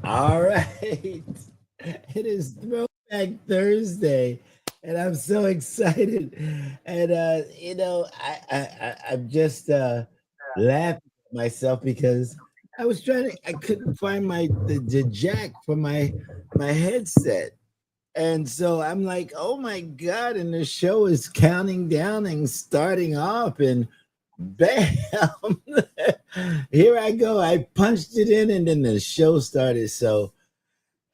All right. It is Throwback Thursday, and I'm so excited. And I'm just laughing at myself because I couldn't find the jack for my headset. And so I'm like, oh my God, and the show is counting down and starting off, and bam, here I go. I punched it in, and then the show started. So,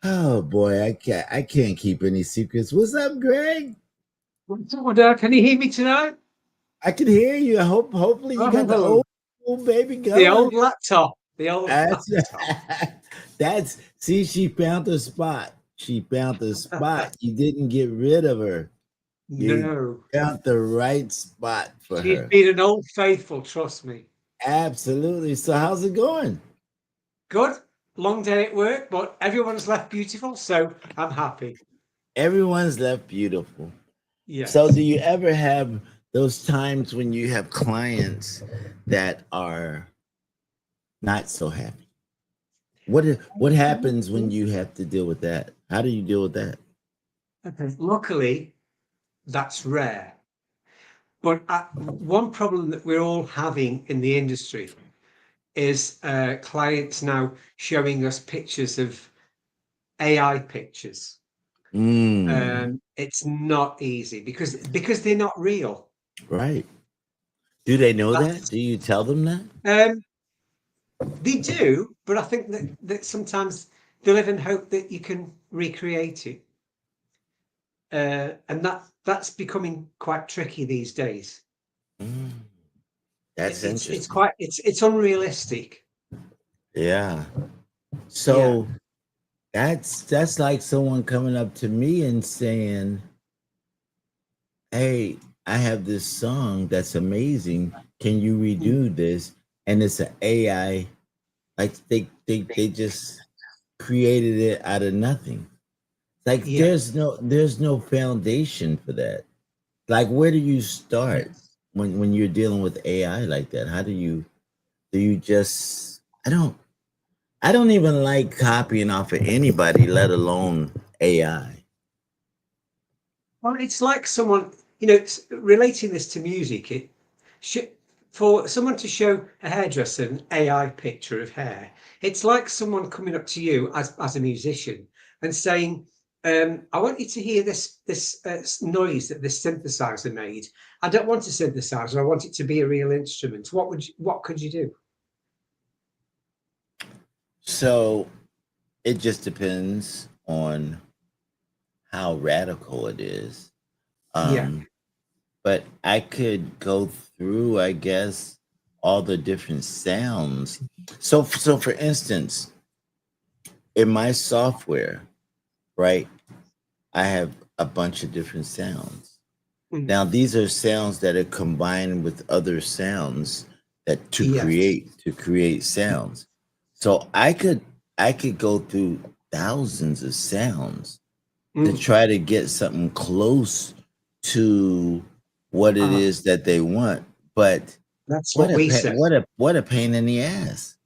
oh boy, I can't keep any secrets. What's up, Greg? What's up, Dad? Can you hear me tonight? I can hear you. Hopefully you got the Oh, old baby the going. old laptop. The old That's laptop. that's see, she found the spot. She found the spot. You didn't get rid of her. You No. found the right spot for She's her. been an old faithful, trust me. Absolutely. So how's it going? Good. Long day at work, but everyone's left beautiful, so I'm happy. Everyone's left beautiful. So do Yes. you ever have those times when you have clients that are not so happy? What happens when you have to deal with that? How do you deal with that? Okay. Luckily, that's rare. But one problem that we're all having in the industry is clients now showing us pictures of AI pictures. Mm, It's not easy because they're not real. right. Do they know that? That's Do you tell them that? um, they do, but I think that sometimes they live in hope that you can recreate it, and that's becoming quite tricky these days. Mm, that's It's interesting. quite it's unrealistic. Yeah. Yeah, So that's like someone coming up to me and saying, "Hey, I have this song that's amazing. Can you mm, redo this?" And it's an AI. Like they just created it out of nothing. Like yeah, there's no foundation for that. Like where do you start yes. when you're dealing with AI like that? How do you just I don't even like copying off of anybody, let alone AI. Well, it's like someone, relating this to music. Sh- for someone to show a hairdresser an AI picture of hair, it's like someone coming up to you as a musician and saying, "I want you to hear this noise that this synthesizer made. I don't want a synthesizer. I want it to be a real instrument. What could you do?" So it just depends on how radical it is. Yeah, Um, but I could go through, I guess, all the different sounds. So for instance, in my software, right, I have a bunch of different sounds. mm, Now these are sounds that are combined with other sounds that to yes, create sounds. So I could go through thousands of sounds to mm. try to get something close to what it Ah, is that they want. But that's what we say. what a pain in the ass.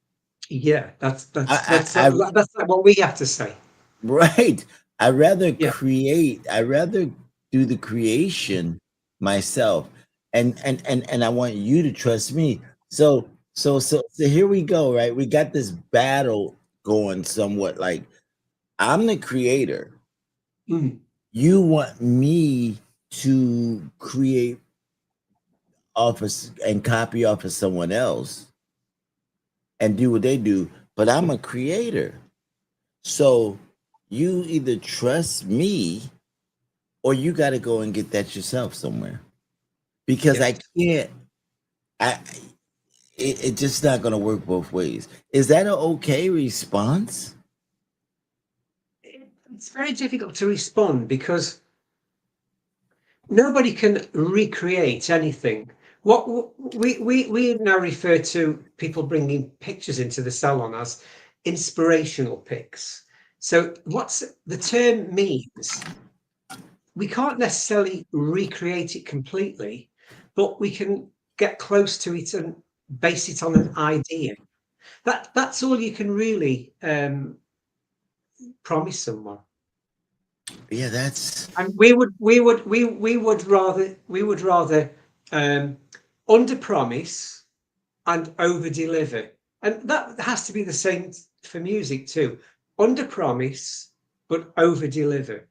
Yeah, I, I, I that's like what we have to say. right. Yeah, I rather do the creation myself. And I want you to trust me. So here we go, right? We got this battle going somewhat like I'm the creator. mm, You want me to create office and copy off of someone else and do what they do, but I'm a creator. So you either trust me or you got to go and get that yourself somewhere because I yes. can't. I it's just not going to work both ways. Is that an okay response? It's very difficult to respond because nobody can recreate anything. We now refer to people bringing pictures into the salon as inspirational pics. So what's the term means? We can't necessarily recreate it completely, but we can get close to it and base it on an idea. That's all you can really. promise someone. Yeah, that's And we would rather um, under promise and over deliver, and that has to be the same for music too. Under promise but over deliver.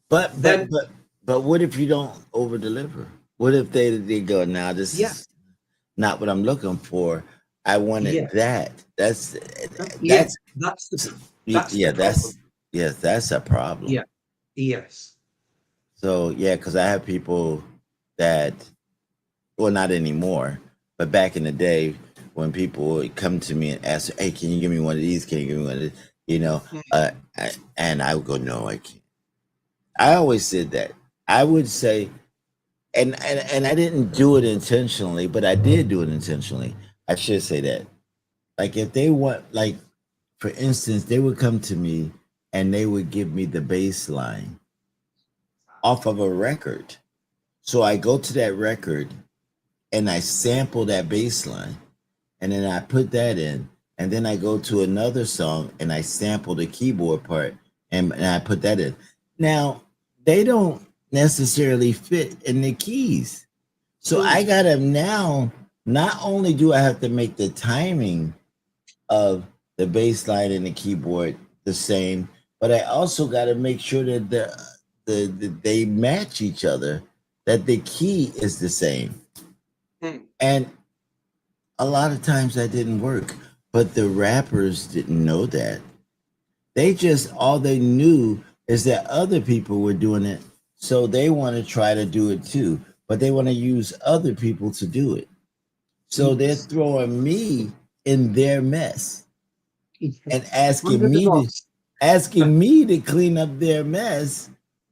but but Then but but what if you don't over deliver? What if they go, now this yeah, is not what I'm looking for. I wanted yeah, that. yeah. That's That's the yeah, problem. that's a problem. Yeah. Yes. So yeah, because I have people that, well, not anymore, but back in the day when people would come to me and ask, "Hey, can you give me one of these? Can you give me one of these?" You know, Mm. and I would go, "No, I can't." I always said that. I would say, and I didn't do it intentionally, but I did do it intentionally. I should say that. Like if they want, like for instance, they would come to me and they would give me the bass line off of a record. So I go to that record and I sample that bass line, and then I put that in, and then I go to another song and I sample the keyboard part, and I put that in. Now they don't necessarily fit in the keys, so I Mm. gotta now. Not only do I have to make the timing of the bass line and the keyboard the same, but I also got to make sure that they match each other, that the key is the same. Mm. And a lot of times that didn't work, but the rappers didn't know that. They just, all they knew is that other people were doing it, so they want to try to do it too, but they want to use other people to do it. So they're Yes. throwing me in their mess and Under the box. asking me to clean up their mess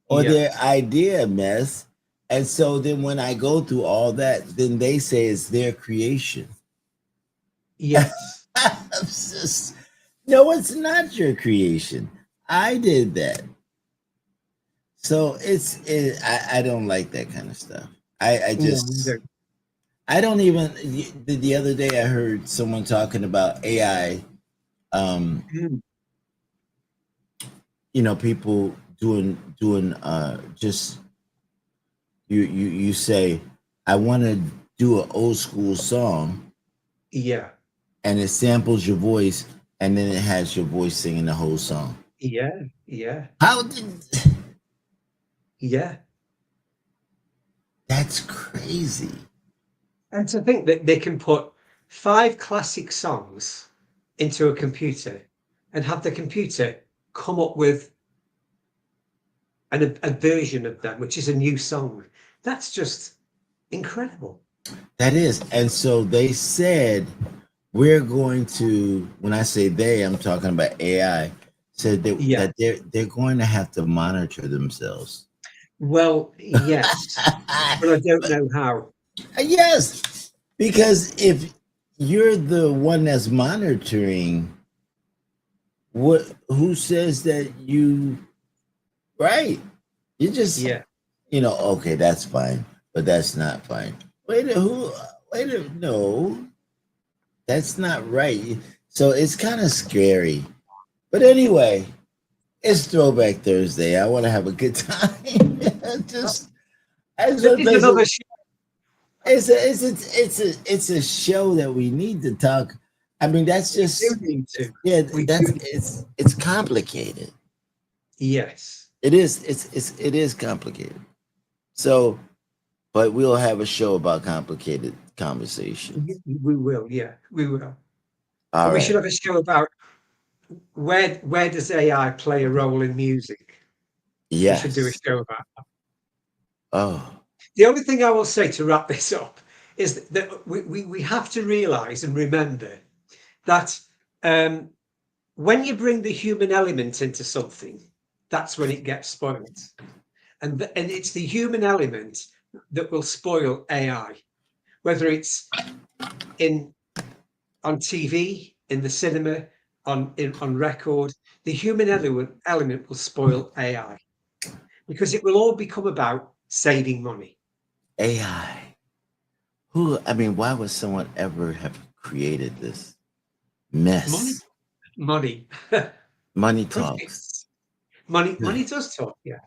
or their Yes. idea mess. And so then when I go through all that, then they say it's their creation. Yes. It's just, no, it's not your creation. I did that. So I don't like that kind of stuff. I No, we just, don't. I don't even, the other day I heard someone talking about AI. Um, Mm. People doing just, you say, I want to do an old school song, Yeah. and it samples your voice, and then it has your voice singing the whole song. Yeah. Yeah. How did Yeah. That's crazy. And to think that they can put five classic songs into a computer and have the computer come up with a version of them, which is a new song. That's just incredible. That is. And so they said, we're going to, when I say they, I'm talking about AI, said Yeah. that they're going to have to monitor themselves. Well, yes, but I don't know how. Yes, because if you're the one that's monitoring, what who says that you right? You just, Yeah. okay, that's fine, but that's not fine. Wait a no, that's not right. So it's kind of scary. But anyway, it's Throwback Thursday. I want to have a good time. just I just This want to is play another some. show. It's a show that we need to talk. I mean, that's We do just, need to. yeah. We That's do. it's complicated. Yes. It is. It is complicated. So, but we'll have a show about complicated conversations. We will. Yeah, we will. All And we should right. have a show about where does AI play a role in music? We should do a Yes. show about that. Oh, The only thing I will say to wrap this up is that we have to realize and remember that um, when you bring the human element into something, that's when it gets spoiled. And it's the human element that will spoil AI, whether it's in on TV, in the cinema, on record. The human element will spoil AI because it will all become about saving money. AI. Who? I mean, why would someone ever have created this Money, mess? money. Money Profit, talks. Money does talk. Yeah.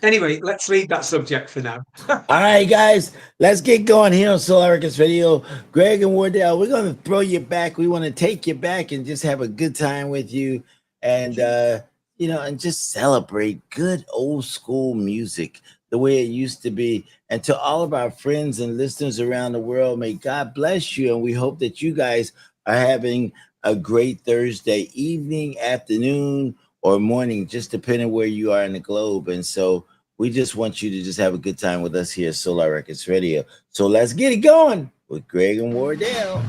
Anyway, let's leave that subject for now. All right, guys, let's get going here on Solar Records Radio. Greg and Wardell, we're going to throw you back. We want to take you back and just have a good time with you, and and just celebrate good old school music the way it used to be. And to all of our friends and listeners around the world, may God bless you. And we hope that you guys are having a great Thursday evening, afternoon, or morning, just depending where you are in the globe. And so we just want you to just have a good time with us here at Solar Records Radio. So let's get it going with Greg and Wardell.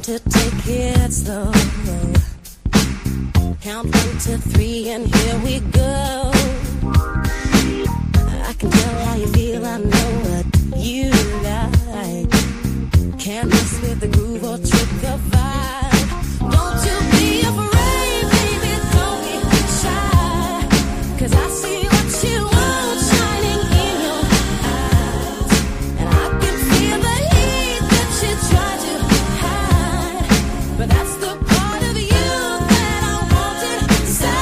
to take it slow. Count 1 to 3 and here we go. I can tell how you feel, I know what you like. Can't mess with the groove or trick the vibe. Don't you be afraid, baby, don't be shy. 'Cause I see what you want shining in your eyes. And I can feel the heat that you try to hide. But that's the part of you that I want inside.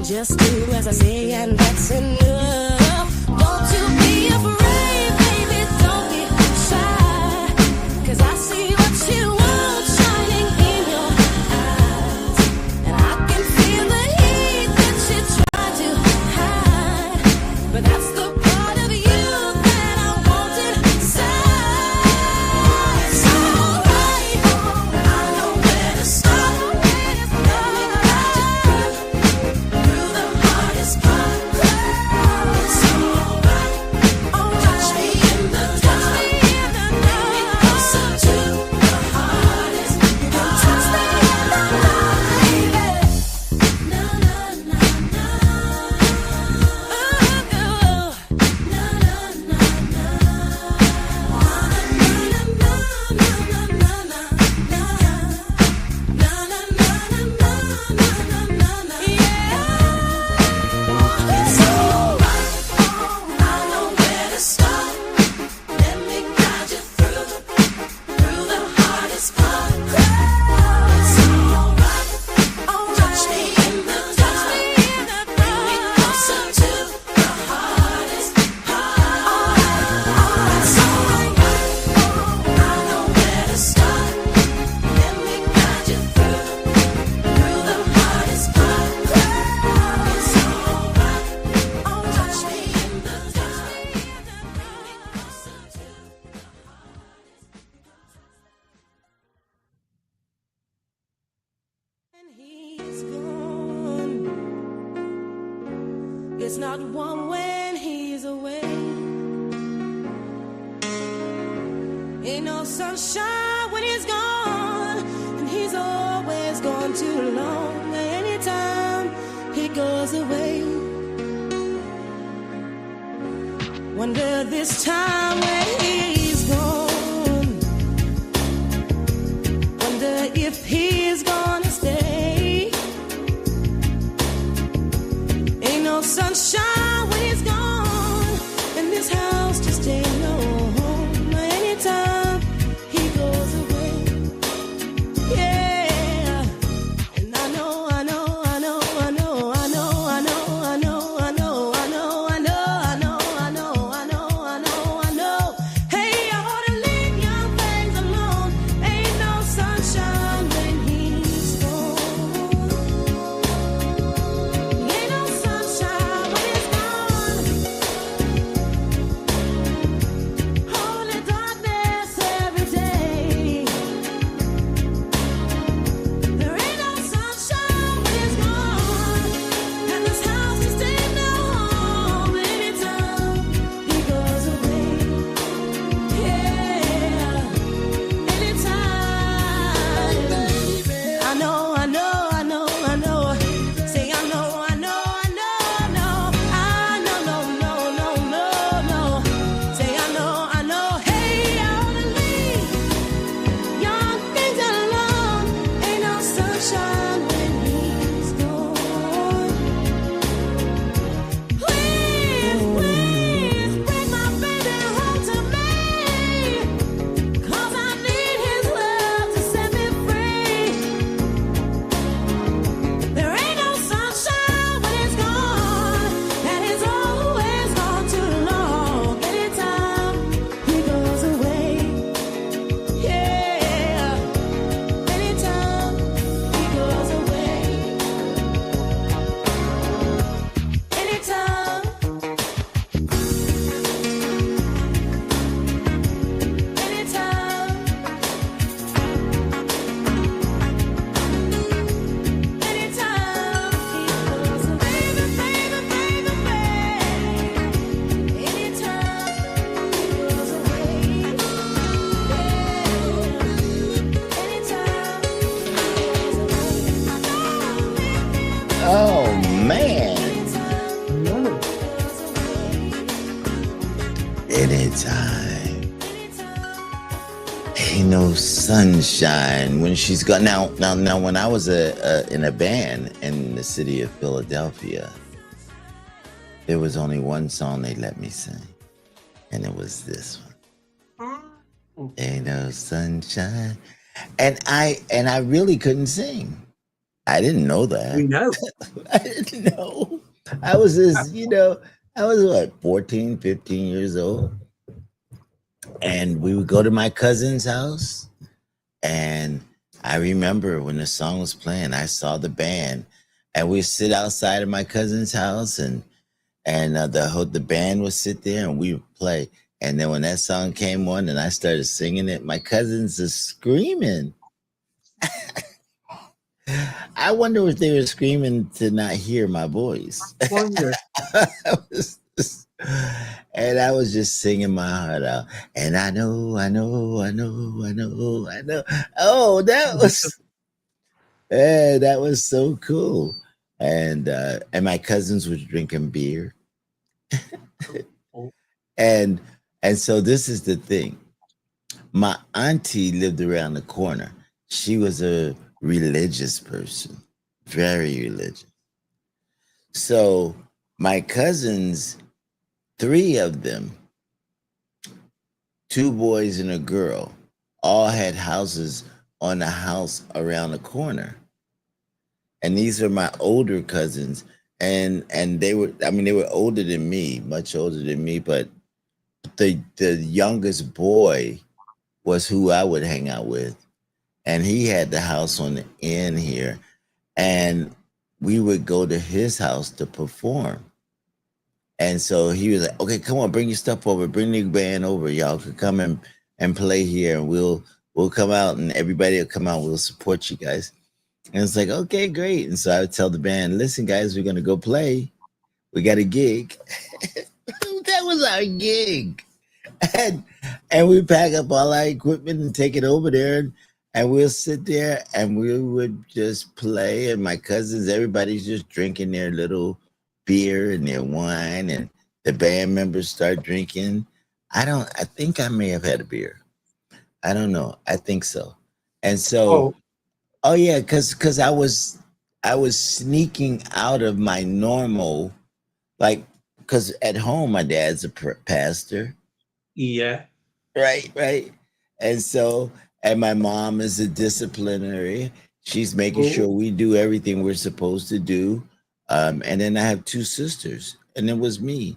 Just do as I say, and that's enough. Don't you be afraid, baby, don't be shy. 'Cause I see what you want shining in your eyes. And I can feel the heat that you try to hide. But that's the part of you that I want inside. So right, I know where to start. Let me guide you through the hardest part. It's alright. Touch me in the dark. Bring me closer to the hardest part. Touch me in the dark, baby. Na na na na. Oh, na na na na. It's alright. I know where to start. Let me guide you through the hardest part. It's alright. Touch me in the dark. Bring me closer to the hardest part. It's alright. I know where to start. Let me guide you through the hardest part. It's alright. Touch me in the dark. Bring me closer to the hardest. And he's gone. It's not one when he's away. Ain't no sunshine when he's gone, and he's always gone too long. Anytime he goes away, wonder this time when he's gone, wonder if he's gonna stay. Ain't no sunshine when he's gone, and this house just ain't no home. Anytime he goes away, yeah. And I know, I know, I know, I know, I know, I know, I know, I know, I know, I know, I know, I know, I know, I know, I know. Hey, I ought to leave young things alone. Ain't no sunshine when he's gone. Ain't no sunshine when he's gone. Holy darkness every day. There ain't no sunshine when he's gone, and this house just ain't no home. Anytime he goes away, yeah. Anytime, I know, I know, I know, I know. Say I know, I know, I know, I know. I know, no, no, no, no, no. Say I know, I know. Hey, I ought to leave young things alone. Ain't no sunshine when he's gone. Please, please bring my baby home to me, 'cause I need his love to set me free. There ain't no sunshine when he's gone, and he's always gone too long. Anytime he goes away, yeah. Anytime he goes away, anytime, anytime, anytime he goes away, baby, baby, baby, baby. Anytime he goes away, yeah. Anytime he goes away. Oh man. Anytime. Ain't no sunshine when she's gone. Now, when I was in a band in the city of Philadelphia, there was only one song they let me sing, and it was this one. Ain't no sunshine. And I really couldn't sing. I didn't know We that. know. I didn't know. I was just, I was what, 14, 15 years old. And we would go to my cousin's house. And I remember when the song was playing, I saw the band. And we'd sit outside of my cousin's house, and the band would sit there and we would play. And then when that song came on and I started singing it, my cousins are screaming. I wonder if they were screaming to not hear my voice. Wonder. I was and I was just singing my heart out. And I know, I know, I know, I know, I know. Oh, that was so cool. And my cousins was drinking beer. Oh, And and so this is the thing. My auntie lived around the corner. She was a religious person, very religious. So my cousins, three of them, two boys and a girl, all had houses on the house around the corner. And these are my older cousins. And they were, I mean, they were older than me, much older than me, but the youngest boy was who I would hang out with. And he had the house on the end here. And we would go to his house to perform. And so he was like, okay, come on, bring your stuff over, bring the band over. Y'all could come and play here, and we'll come out, and everybody will come out, we'll support you guys. And it's like, okay, great. And so I would tell the band, listen, guys, we're gonna go play. We got a gig. That was our gig. And and we pack up all our equipment and take it over there, and we'll sit there and we would just play. And my cousins, everybody's just drinking their little beer and their wine, and the band members start drinking. I think I may have had a beer. I don't know. I think so. And so, oh, oh yeah, because I was sneaking out of my normal, like, because at home my dad's a pastor. yeah. Right, right. And so, and my mom is a disciplinary. She's making Oh, sure we do everything we're supposed to do. And then I have two sisters, and it was me.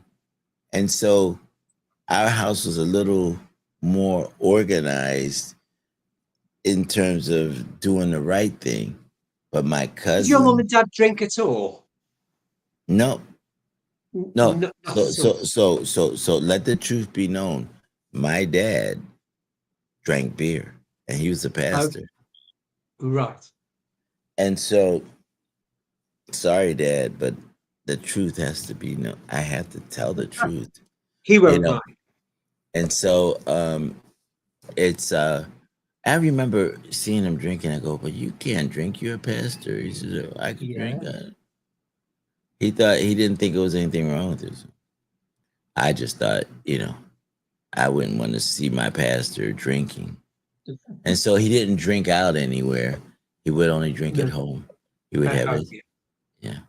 And so our house was a little more organized in terms of doing the right thing. But my did your mum cousin, and dad drink at all? no, no. No, not So, at all. so let the truth be known. My dad drank beer, and he was a Oh, pastor. right. And so, sorry, Dad, but the truth has to be known. I have to tell the Ah, truth, he you won't know. mind. And so, it's I remember seeing him drinking. I go, but you can't drink. You're a pastor. He says, "Oh, I could drink. Yeah. He didn't think there was anything wrong with it. I just thought, I wouldn't want to see my pastor drinking. And so he didn't drink out anywhere. He would only drink at No, home. He would I have have it. you. Yeah.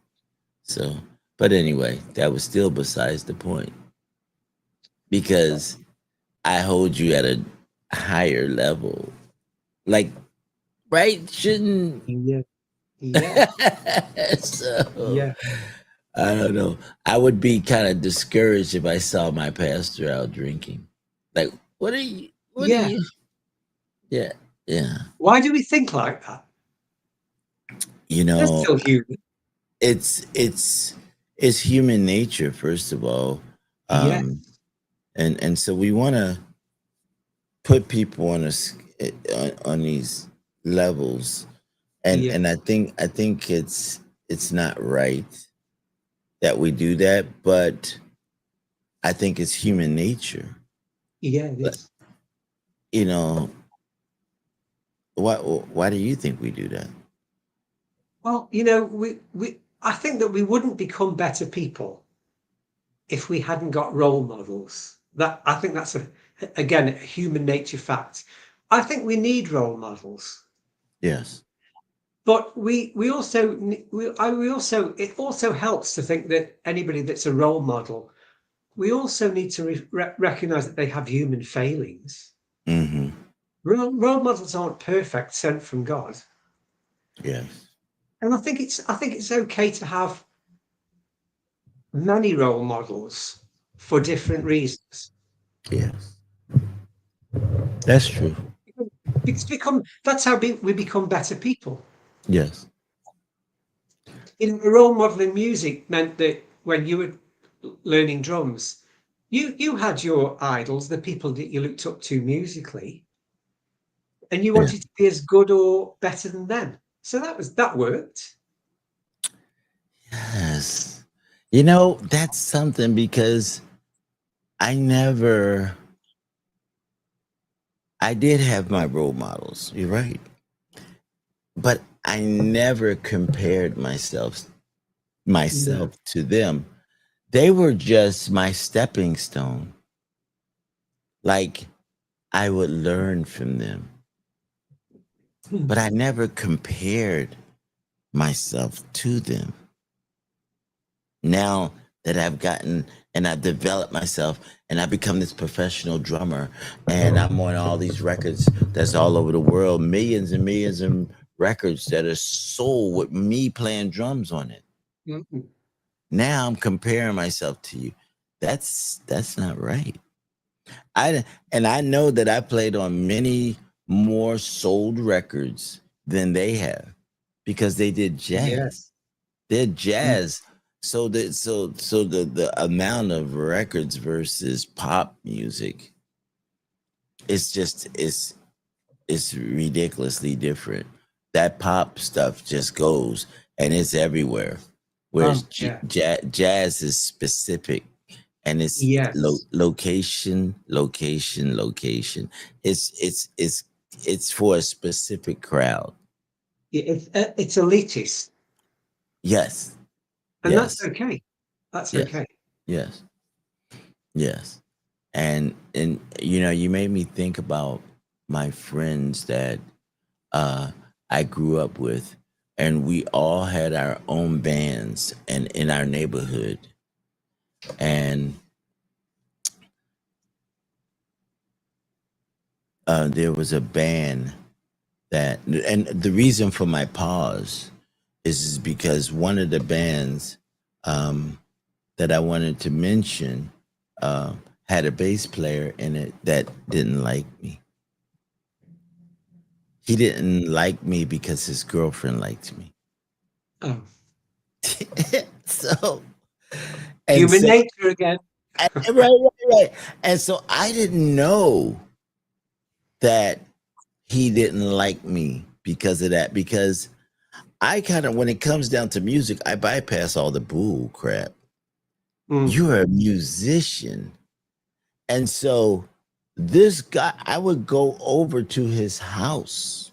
So, but anyway, that was still besides the point, because I hold you at a higher level. Like, right? Shouldn't. Yeah. Yeah. So, Yeah. I don't know. I would be kind of discouraged if I saw my pastor out drinking. Like, what are Yeah. you? Yeah. Yeah. Why do we think like that? You They're know, still human. it's human nature, first of all. Yeah. Um, and so we want to put people on these levels, and Yeah. I think it's not right that we do that, but I think it's human nature. Yeah, it But is. you know, why do you think we do that? Well, I think that we wouldn't become better people if we hadn't got role models. That I think that's again a human nature fact. I think we need role models, Yes. but we also we also it also helps to think that anybody that's a role model, we also need to recognize that they have human failings. Mm-hmm. Role models aren't perfect, sent from God. Yes. And I think it's okay to have many role models for different reasons. Yes, that's true. It's become that's how we become better people. Yes. You know, a role model in music meant that when you were learning drums, you had your idols, the people that you looked up to musically, and you Yeah. wanted to be as good or better than them. So that worked. Yes. You know, that's something because I never, I did have my role models. You're right. But I never compared No. myself to them. They were just my stepping stone. Like I would learn from them, but I never compared myself to them. Now that I've gotten and I've developed myself and I've become this professional drummer and I'm on all these records that's all over the world, millions and millions of records that are sold with me playing drums on it. Mm-mm. Now I'm comparing myself to you. That's not right. I and I know that I played on many more sold records than they have because they did Yeah. jazz. They're Mm. jazz. So the amount of records versus pop music, it's just it's ridiculously different. That pop stuff just goes and it's everywhere, whereas Oh, yeah. jazz is specific and it's Yes. location. It's for a specific crowd. It's elitist, Yes, and that's yes, okay. That's yes, okay. yes, yes. And you know, you made me think about my friends that uh I grew up with, and we all had our own bands and in our neighborhood. And there was a band that, and the reason for my pause is because one of the bands um that I wanted to mention uh, had a bass player in it that didn't like me. He didn't like me because his girlfriend liked me. Oh, so and human so nature again. right. And so I didn't know that he didn't like me because of that. Because I kind of, when it comes down to music, I bypass all the bull crap. Mm. You're a musician. And so this guy, I would go over to his house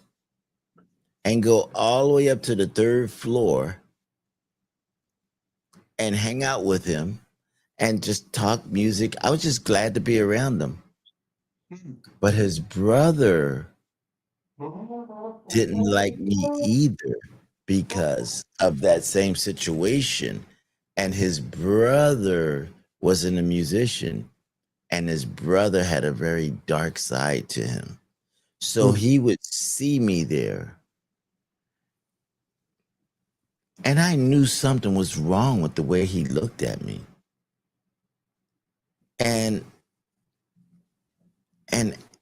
and go all the way up to the third floor and hang out with him and just talk music. I was just glad to be around him. But his brother didn't like me either because of that same situation. And his brother wasn't a musician, and his brother had a very dark side to him. So Mm. he would see me there, and I knew something was wrong with the way he looked at me. And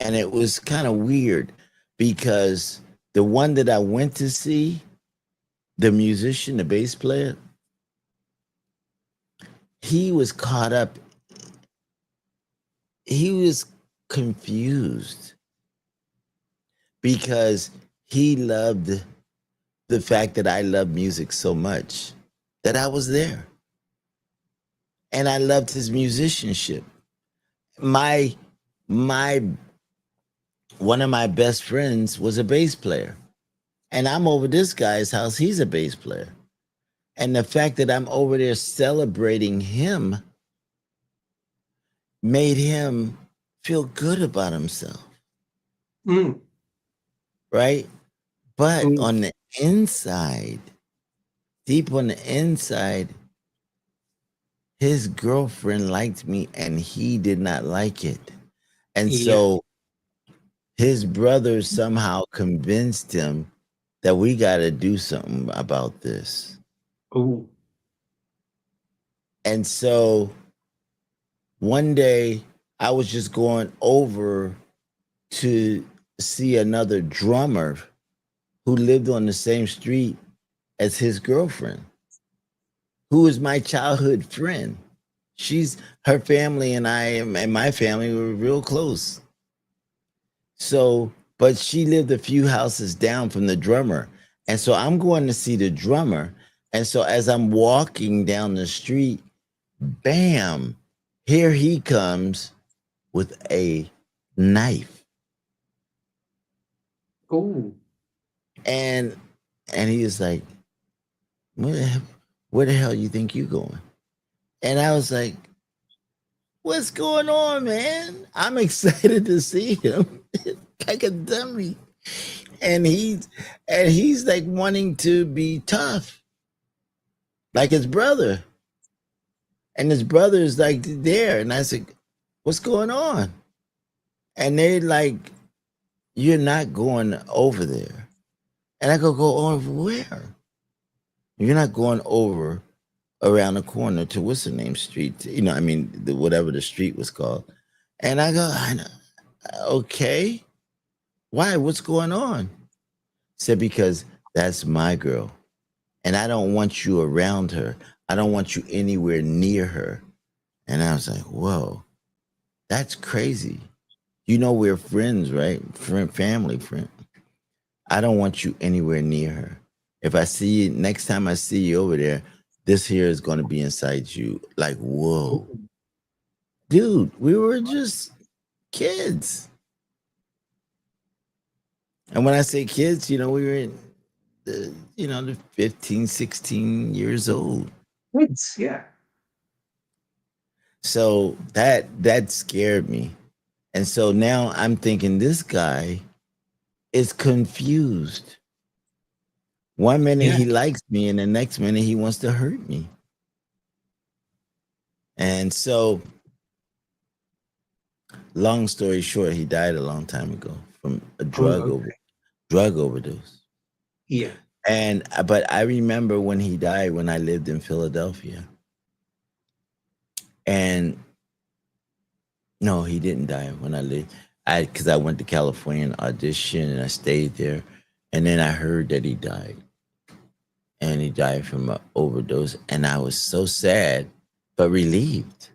and it was kind of weird because the one that I went to see, the musician, the bass player, he was caught up, he was confused because he loved the fact that I loved music so much that I was there. And I loved his musicianship. My my one of my best friends was a bass player. And I'm over this guy's house, he's a bass player. And the fact that I'm over there celebrating him made him feel good about himself, Mm. right? But Mm. on the inside, deep on the inside, his girlfriend liked me and he did not like it. And Yeah. so his brother somehow convinced him that we got to do something about this. Oh, And so one day I was just going over to see another drummer who lived on the same street as his girlfriend, who is my childhood friend. She's her family and I and my family were real close. So, but she lived a few houses down from the drummer. And so I'm going to see the drummer. And so as I'm walking down the street, bam, here he comes with a knife. oh, And he was like, where the hell you think you going? And I was like, what's going on, man? I'm excited to see him. Like a dummy. And he's like wanting to be tough, like his brother. And his brother is like there. And I said, what's going on? And they like, you're not going over there. And I go over where? You're not going over around the corner to what's the name street? I mean, whatever the street was called. And I go, okay, why? What's going on? Said, because that's my girl. And I don't want you around her. I don't want you anywhere near her. And I was like, whoa, that's crazy. We're friends, right? Family friend. I don't want you anywhere near her. If I see you, next time I see you over there, this here is going to be inside you. Like, whoa. Dude, we were just kids. And when I say kids, we were in the 15, 16 years old. kids, yeah. So that scared me. And so now I'm thinking this guy is confused. One minute he Yeah. likes me, and the next minute he wants to hurt me. And so, long story short, he died a long time ago from a Oh, okay. drug overdose. Yeah. And but I remember when he died when I lived in Philadelphia. And no, he didn't die when I lived. Because I went to California and auditioned, and I stayed there, and then I heard that he died. And he died from an overdose, and I was so sad but relieved.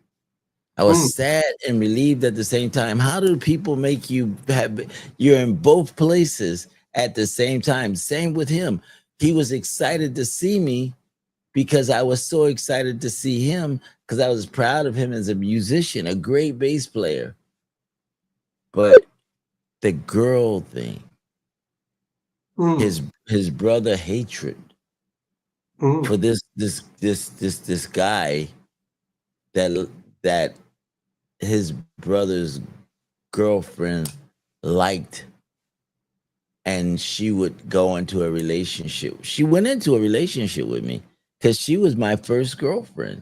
I was Mm. sad and relieved at the same time. How do people make you're in both places at the same time? Same with him. He was excited to see me because I was so excited to see him because I was proud of him as a musician, a great bass player. But the girl thing, Mm. his brother hatred for Mm. this guy that his brother's girlfriend liked, and she would go into a relationship. She went into a relationship with me because she was my first girlfriend.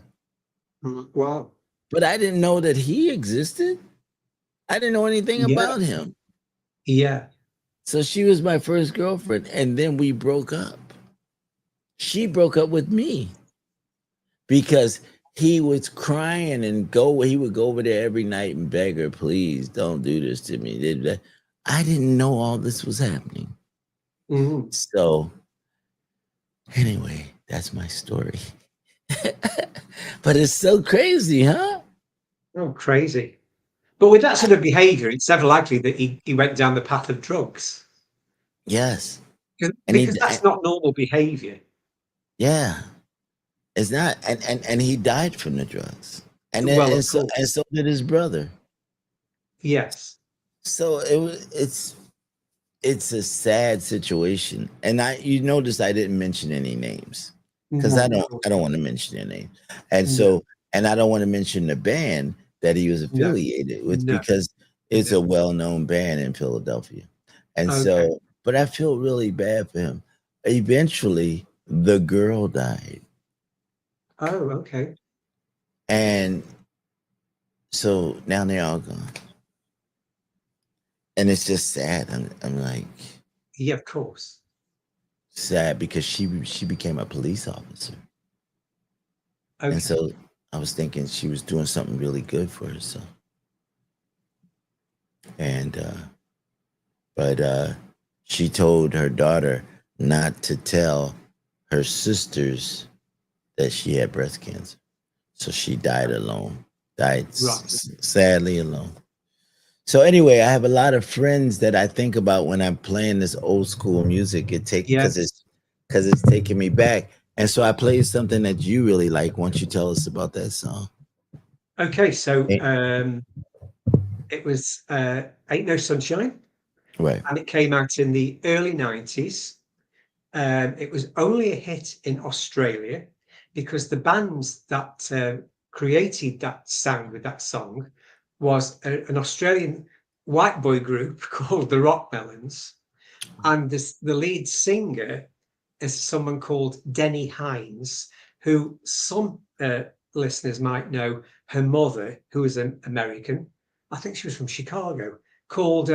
Wow. But I didn't know that he existed. I didn't know anything Yeah. about him. Yeah. So she was my first girlfriend, and then we broke up. She broke up with me because he was crying and he would go over there every night and beg her, please don't do this to me. I didn't know all this was happening. Mm. So anyway, that's my story. But it's so crazy, huh? Oh, crazy. But with that sort of behavior, it's never likely that he went down the path of drugs. Yes. And Because that's not normal behavior. yeah, it's not, and he died from the drugs, and then Well, of and course. so did his brother. Yes. So it's a sad situation, and you notice I didn't mention any names because No, I of don't course I don't not. want to mention their name, and No, so and I don't want to mention the band that he was no, affiliated with no, because it's no. a well-known band in Philadelphia, and Okay. so but I feel really bad for him. Eventually, the girl died, Oh, okay. and so now they're all gone, and it's just sad. I'm like, Yeah, of course. sad because she became a police officer, and Okay. so I was thinking she was doing something really good for herself. And but she told her daughter not to tell her sisters that she had breast cancer. So she died alone, died Right. sadly alone. So anyway, I have a lot of friends that I think about when I'm playing this old school music. It take Yes. because it's taking me back. And so I played something that you really like. Why don't you tell us about that song? Okay. So Eh, it was Ain't No Sunshine, Right. and it came out in the early 90s. It was only a hit in Australia because the bands that created that sound with that song was an Australian white boy group called the Rockmelons, and the lead singer is someone called Denny Hines, who some listeners might know. Her mother, who was an American, I think she was from Chicago, called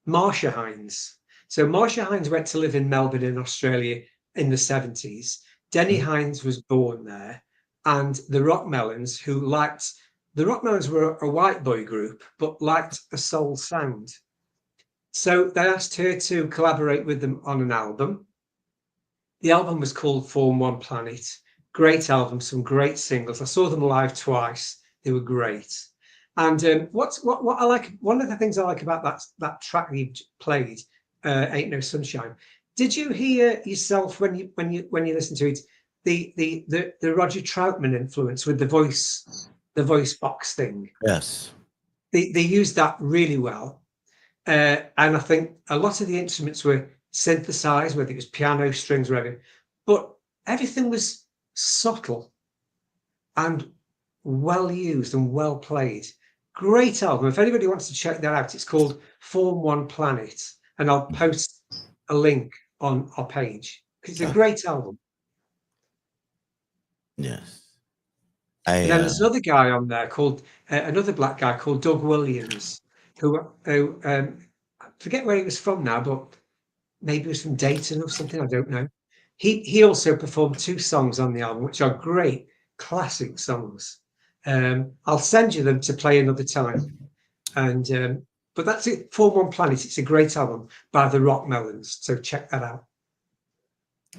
Marsha Hines. So Marsha Hines went to live in Melbourne in Australia in the 70s. Denny Mhm. Hines was born there, and the Rockmelons, the Rockmelons were a white boy group, but liked a soul sound. So they asked her to collaborate with them on an album. The album was called Form One Planet. Great album, some great singles. I saw them live twice. They were great. And what I like, one of the things I like about that track you played, "Ain't No Sunshine." Did you hear yourself when you listen to it, the Roger Troutman influence with the voice box thing? Yes. They used that really well, and I think a lot of the instruments were synthesized, whether it was piano, strings, or whatever, but everything was subtle and well used and well played. Great album. If anybody wants to check that out, it's called Form One Planet, and I'll post a link on our page. It's a Uh, great album. yes. And I then there's another guy on there called another black guy called Doug Williams, who I forget where he was from now, but maybe it was from Dayton or something. I don't know. He also performed two songs on the album, which are great classic songs. I'll send you them to play another time. And but that's it. Form One Planet. It's a great album by the Rock Melons. So check that out.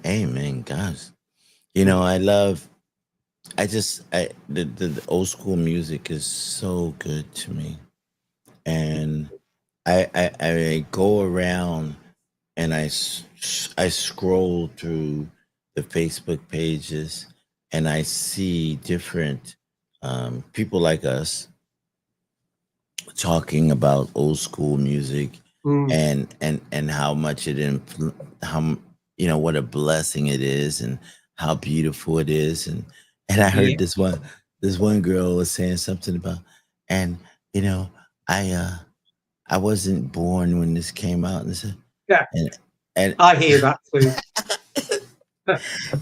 amen, guys. You know, the old school music is so good to me. And I go around and I scroll through the Facebook pages and I see different people like us talking about old school music Mm, and how much how what a blessing it is and how beautiful it is and I yeah, heard this one girl was saying something about and you know I wasn't born when this came out yeah. and and I hear that too.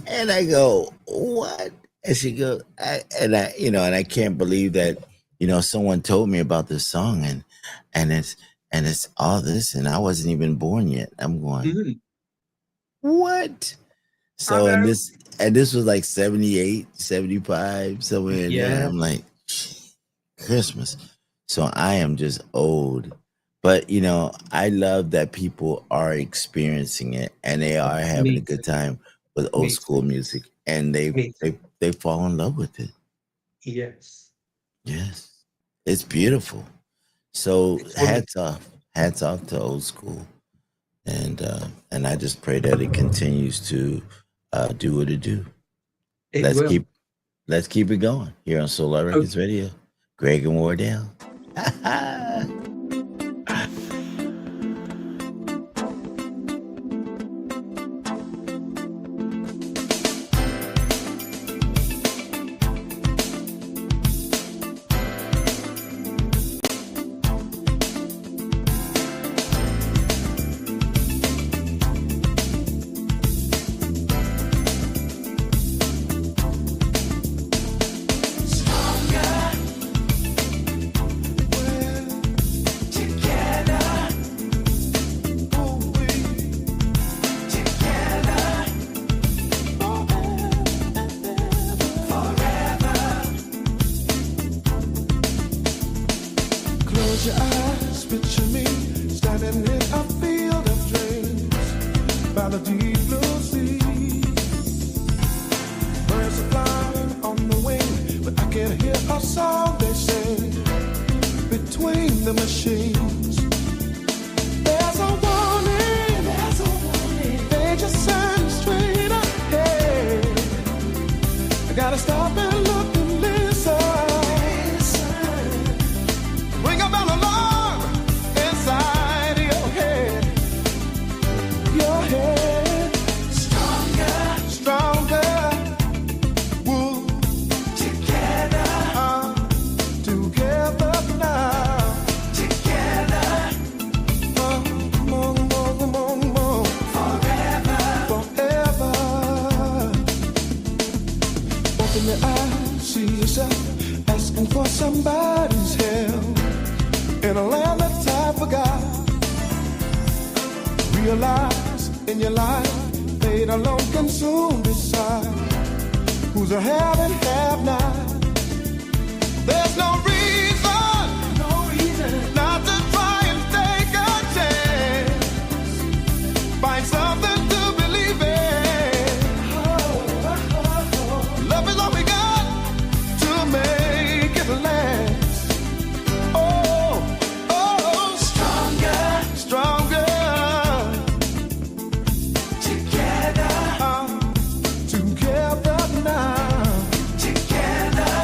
and I go, what? And she goes, and I can't believe that, someone told me about this song and it's all this, and I wasn't even born yet. I'm going, Mm, what? I So, and know. this was like 78, 75, somewhere in there. Yeah, I'm like, Christmas. So I am just old. But I love that people are experiencing it and they are having me a good too. time with old Me school too. music and they Me too. they they fall in love with it. Yes, Yes. It's beautiful. So it's wonderful. hats off to old school. And I just pray that it continues to do what it do. It Let's will. keep let's keep it going here on Solar Records Okay. Radio. Greg and Wardell. Close your eyes, picture me standing in a field of dreams by the deep blue sea. Birds are flying on the wing, but I can hear a song they sing between the machines. There's a warning, danger sign straight ahead. I gotta stop and look and listen. Ring up an alarm inside your head. Your head. Stronger, stronger. Woo. Together. Together now. Together. Come on, come on, come on, come on. Forever. Forever. Open your eyes, see yourself asking for somebody's help in a land that time forgot. Realize in your life, fate alone can soon decide who's a have and have not. There's no reason not to try and take a chance. Find something to believe in. Love is all we got to make it last. Oh, oh, stronger, stronger. Together, together now. Together,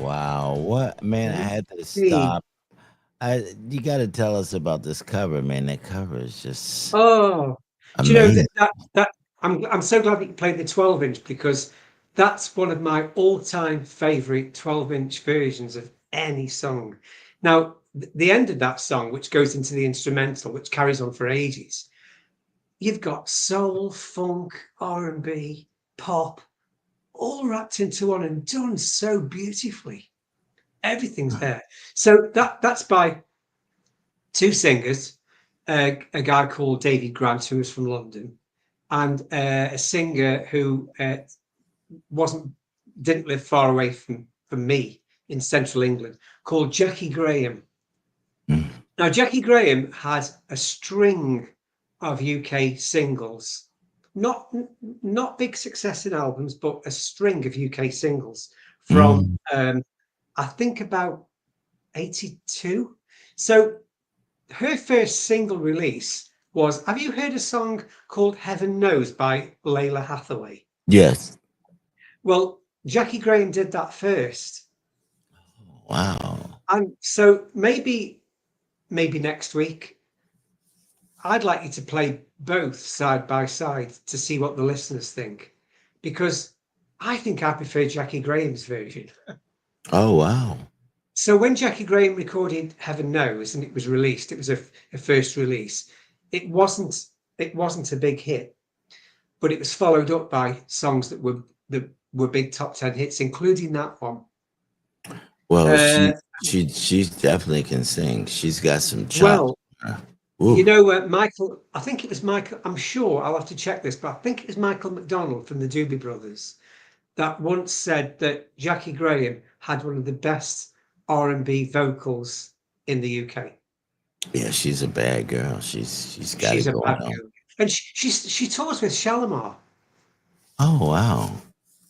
wow. What man, I had to See. stop. You gotta tell us about this cover, man. That cover is just Oh, do you know amazing. that I'm so glad that you played the 12-inch because that's one of my all-time favorite 12-inch versions of any song. Now, the end of that song, which goes into the instrumental, which carries on for ages, you've got soul, funk, R&B, pop, all wrapped into one and done so beautifully. Everything's there. So that's by two singers, a guy called David Grant, who was from London, and a singer who wasn't didn't live far away from me in central England, called Jackie Graham. Mm. Now, Jackie Graham had a string of UK singles, not not big success in albums, but a string of UK singles from Mm. I think about 82. So her first single release was, have you heard a song called Heaven Knows by Layla Hathaway? Yes. Well, Jackie Graham did that first. Wow. And so maybe next week, I'd like you to play both side by side to see what the listeners think. Because I think I prefer Jackie Graham's version. Oh wow. So when Jackie Graham recorded Heaven Knows and it was released, it was a first release. It wasn't a big hit, but it was followed up by songs that were big top 10 hits, including that one. Well, Uh, she definitely can sing. She's got some chops. well, Ooh. Michael, I think it was Michael, I'm sure I'll have to check this, but I think it was Michael McDonald from the Doobie Brothers that once said that Jackie Graham had one of the best R&B vocals in the UK. Yeah, she's a bad girl. She's got She's it a going bad on. girl. And she tours with Shalimar. Oh wow.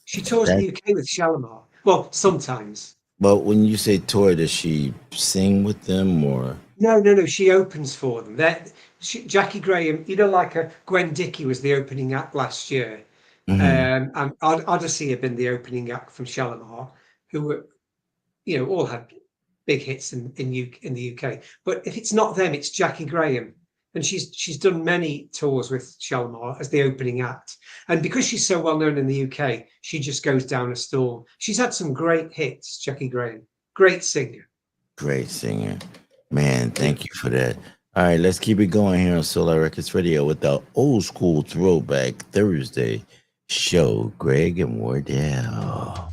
She tours in That the UK with Shalimar. Well, sometimes. but when you say tour, does she sing with them or No. She opens for them. Jackie Graham, like Gwen Dickey was the opening act last year. Mhm. And Odyssey had been the opening act from Shalimar, who were, all had big hits in the UK. But if it's not them, it's Jackie Graham. And she's done many tours with Shalimar as the opening act. And because she's so well known in the UK, she just goes down a storm. She's had some great hits, Jackie Graham. Great singer. great singer? Man, thank you for that. All right, let's keep it going here on Solar Records Radio with the old school throwback Thursday show. Greg and Wardell.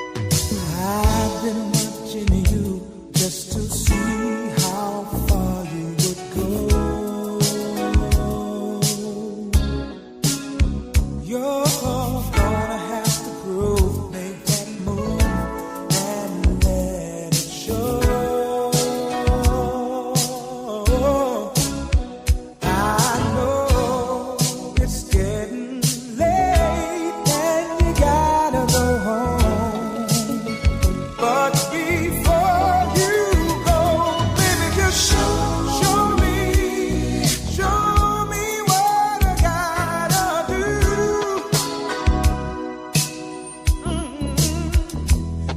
I've been watching you just to see how far you would go. You're gonna have to prove, make that move and let it show. I know it's getting late and you gotta go home. But before you go, baby, just show me what I gotta do.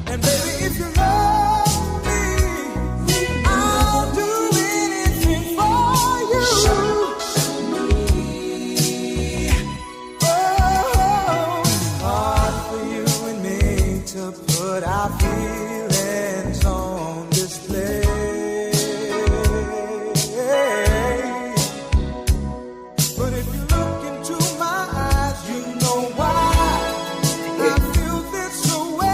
And baby, if you love me, I'll do anything for you. Oh, it's hard for you and me to put our feelings on display. But if you look into my eyes, you know why I feel this way.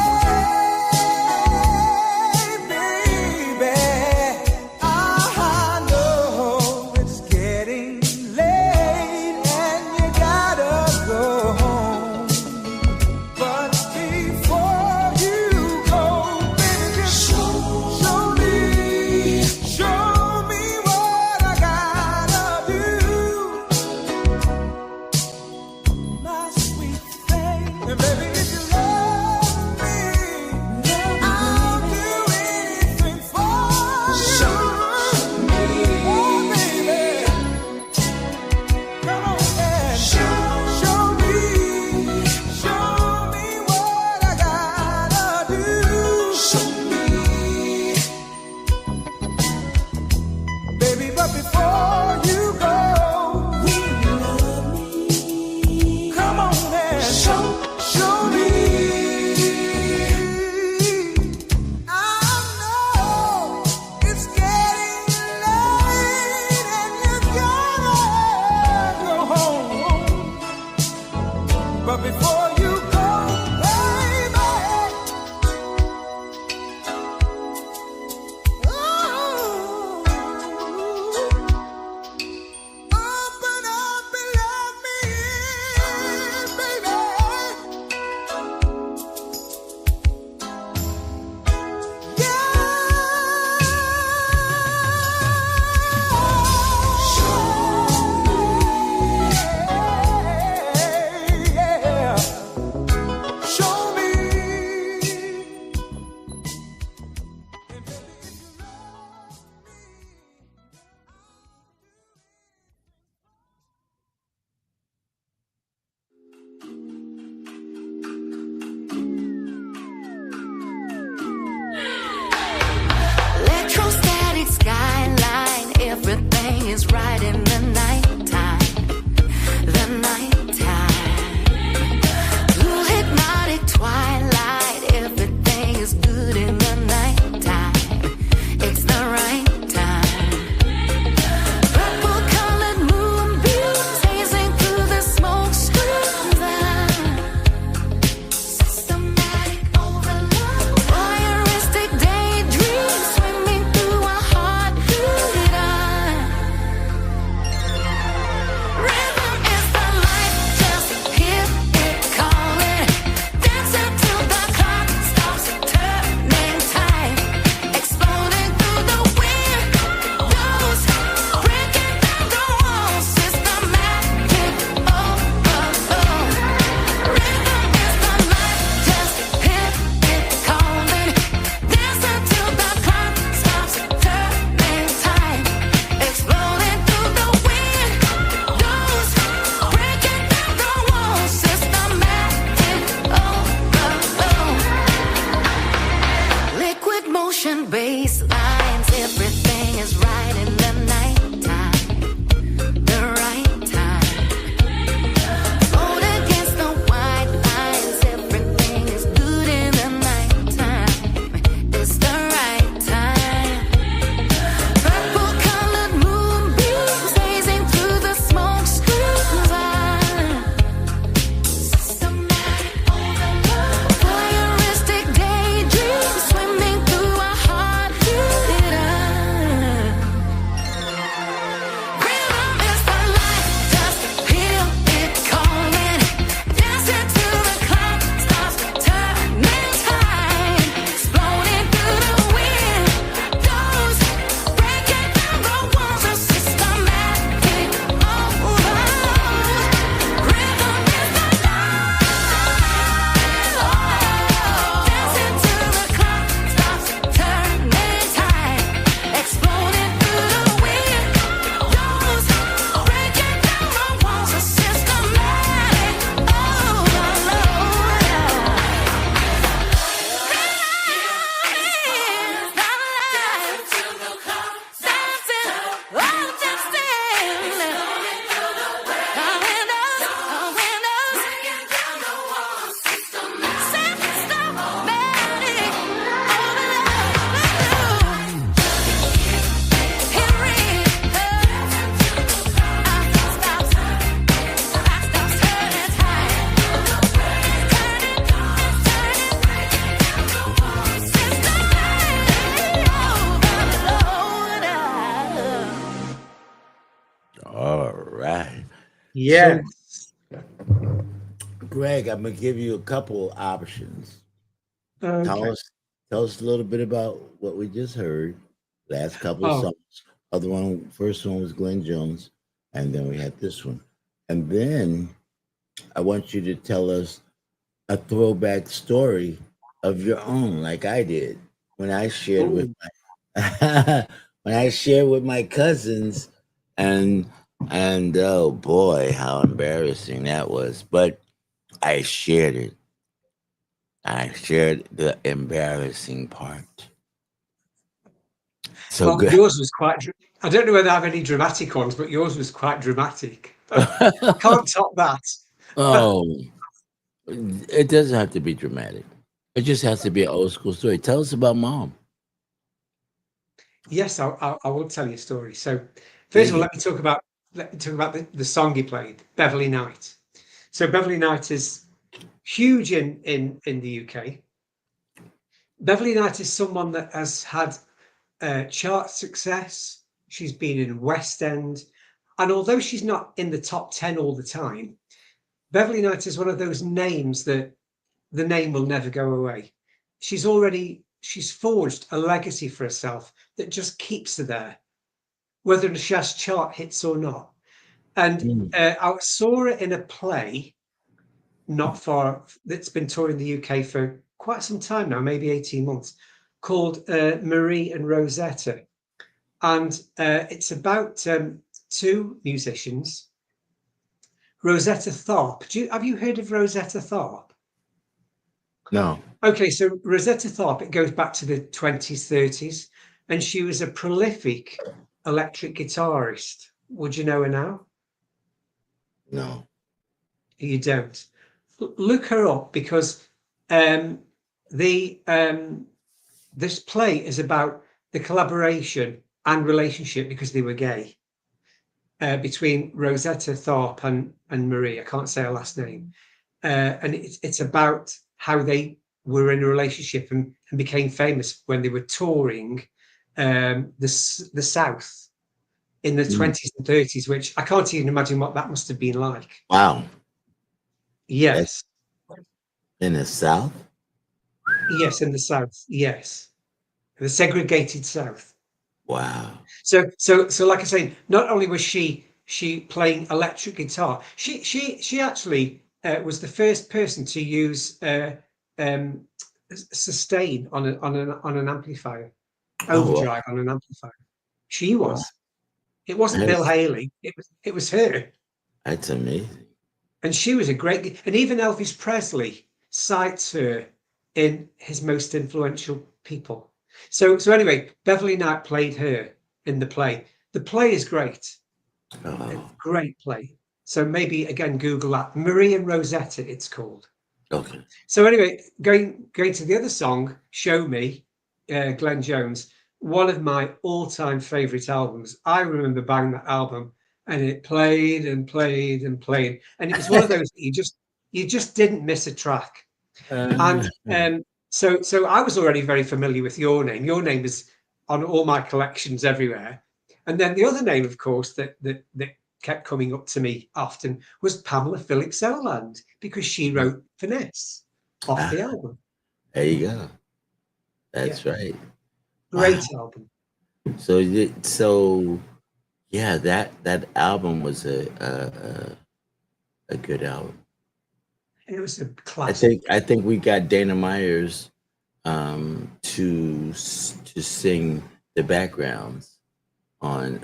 is right in the nighttime. The nighttime. Blue hypnotic twilight. Everything is good in the nighttime. It's the right time. Purple colored moonbeams hazing through the smoke screens. Systematic overload. Voyeuristic daydreams swimming through a heartbeat. Rhythm is the light, just hear it calling. Dance until the clock stops turning time. Exploding through the windows, breaking down the walls. Systematic overload. Rhythm is the light, just hear it calling. Dance until the clock stops turning time. Exploding through the windows, breaking down the walls. Systematic overload. Liquid motion bass lines. Everything is right in the nighttime. The right time. Float against the white lines. Everything is good in the nighttime. It's the right time. Purple colored moonbeams hazing through the smoke screens. Systematic overload. Voyeuristic daydreams swimming through a heartbeat. Rhythm is the light, just hear it calling. Dancing till the clock stops turning time. Exploding through the windows, breaking down the walls of systematic overload. Rhythm is the light. Dancing till the clock stops turning time. Exploding through the windows, breaking down the walls of systematic All right. Yes. Greg, I'm gonna give you a couple options. Tell Okay. us tell us a little bit about what we just heard. Last couple of Oh, songs. First one was Glenn Jones, and then we had this one. And then I want you to tell us a throwback story of your own, like I did when I shared with ooh. my when I shared with my cousins, and oh boy, how embarrassing that was. But I shared it. I shared the embarrassing part. So Well, good. yours was quite. I don't know whether I have any dramatic ones, but yours was quite dramatic. Can't top that. Oh, it doesn't have to be dramatic. It just has to be an old school story. Tell us about mom. Yes, I will tell you a story. So, first of Dig all, it. let me talk about the song he played, Beverly Knight. So, Beverly Knight is huge in the UK. Beverly Knight is someone that has had chart success. She's been in West End, and although she's not in the top 10 all the time, Beverly Knight is one of those names that the name will never go away. She's forged a legacy for herself that just keeps her there, whether she has chart hits or not. And Mm. I saw her in a play not far that's been touring the UK for quite some time now, maybe 18 months, called Marie and Rosetta. And it's about two musicians. Rosetta Tharpe. Have you heard of Rosetta Tharpe? No. Okay, so Rosetta Tharpe, it goes back to the 20s, 30s, and she was a prolific electric guitarist. Would you know her now? No. You don't. Look her up because um, the this play is about the collaboration and relationship because they were gay between Rosetta Tharpe and Marie. I can't say her last name, and it's about how they were in a relationship and became famous when they were touring the South in the Mm. 20s and 30s, which I can't even imagine what that must have been like. Wow. That's Yes, in the South? yes, in the South, yes, the segregated South. Wow. So, like I say, not only was she playing electric guitar, she actually was the first person to use um, sustain on an amplifier, Oh, wow. overdrive on an amplifier. She Wow. was. It wasn't Bill That's, Haley. It was her, that's amazing. and she was a great. And even Elvis Presley cites her in his most influential people. So anyway, Beverly Knight played her in the play. The play is great. A Oh, great play. So maybe again Google that. Marie and Rosetta, it's called. okay. So anyway, going to the other song, "Show Me," Glenn Jones, one of my all-time favorite albums. I remember buying that album, and it played and played and played, and it was one of those that you just didn't miss a track. And Uh, so I was already very familiar with Your Name. Your Name is on all my collections everywhere. And then the other name, of course, that kept coming up to me often was Pamela Phillips Oland, because she wrote Finesse off ah, the album. there you go. Yeah, That's right. Wow. great album. So yeah, that album was a good album. It was a I classic. think I think we got Dana Myers to sing the backgrounds on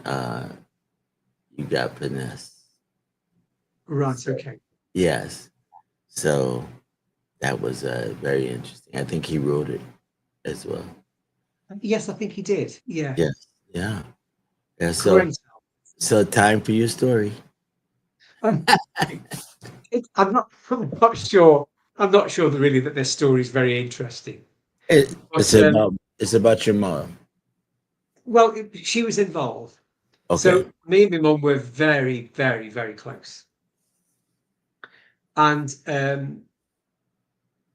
You Got Finesse. Right, So, okay. yes. So that was very interesting. I think he wrote it as well. Yes, I think he did. Yeah, Yes. Yeah. Yeah. great So time for your story. album. I'm not sure. I'm not sure that really that this story is very interesting. It, But it's about your mom. well, she was involved. Okay. So me and my mum were very, very, very close. And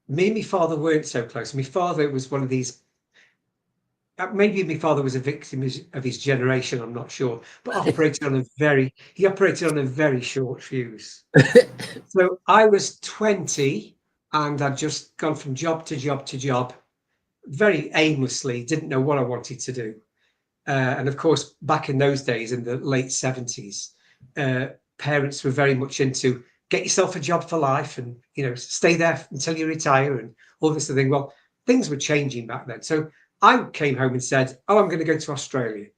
me and my father weren't so close. My father was one of these. Maybe my father was a victim of his generation. I'm not sure, but he operated on a very short fuse. So I was 20, and I'd just gone from job to job to job, very aimlessly. Didn't know what I wanted to do. And of course, back in those days, in the late 70s, parents were very much into get yourself a job for life and stay there until you retire and all this sort of thing. Well, things were changing back then. So I came home and said, "Oh, I'm going to go to Australia."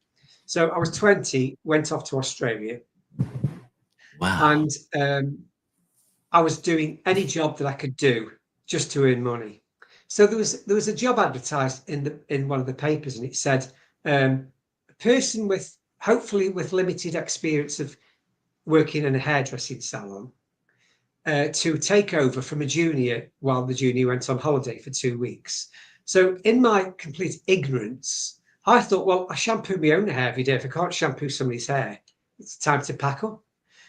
So I was 20, went off to Australia, Wow. and I was doing any job that I could do just to earn money. So there was a job advertised in one of the papers, and it said a person with hopefully with limited experience of working in a hairdressing salon to take over from a junior while the junior went on holiday for 2 weeks. So in my complete ignorance, I thought, well, I shampoo my own hair every day. If I can't shampoo somebody's hair, it's time to pack up.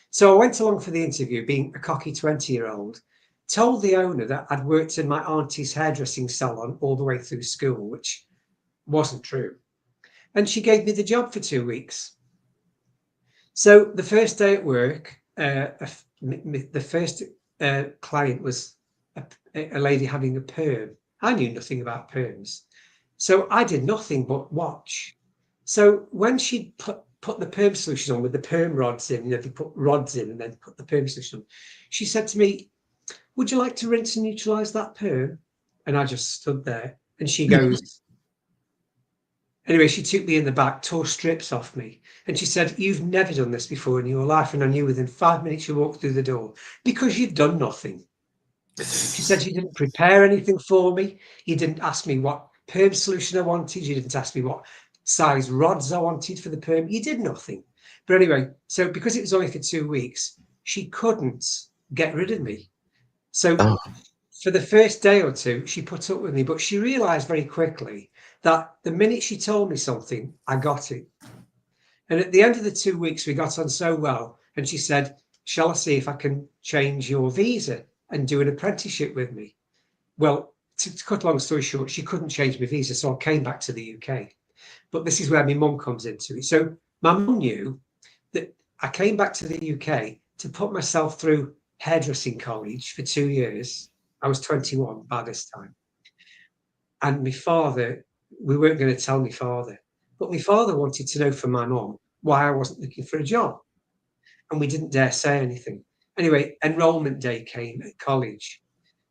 So I went along for the interview, being a cocky 20-year-old, told the owner that I'd worked in my auntie's hairdressing salon all the way through school, which wasn't true. And she gave me the job for 2 weeks. So the first day at work, the first client was a lady having a perm. I knew nothing about perms. So I did nothing but watch. So when she put the perm solution on with the perm rods in, they put rods in and then put the perm solution on, she said to me, "Would you like to rinse and neutralize that perm?" And I just stood there, and she goes, anyway, she took me in the back, tore strips off me, and she said, "You've never done this before in your life." And I knew within 5 minutes you walked through the door because you've done nothing. She said, "You didn't prepare anything for me. You didn't ask me what perm solution I wanted. You didn't ask me what size rods I wanted for the perm. You did nothing. But anyway, so because it was only for 2 weeks, she couldn't get rid of me. So Oh, for the first day or two, she put up with me, but she realized very quickly that the minute she told me something, I got it. And at the end of the 2 weeks, we got on so well. And she said, shall I see if I can change your visa and do an apprenticeship with me? Well, to cut a long story short, she couldn't change my visa. So I came back to the UK. But this is where my mum comes into it. So my mum knew that I came back to the UK to put myself through hairdressing college for 2 years. I was 21 by this time. And my father, we weren't going to tell my father, but my father wanted to know from my mum why I wasn't looking for a job. And we didn't dare say anything. Anyway, enrollment day came at college.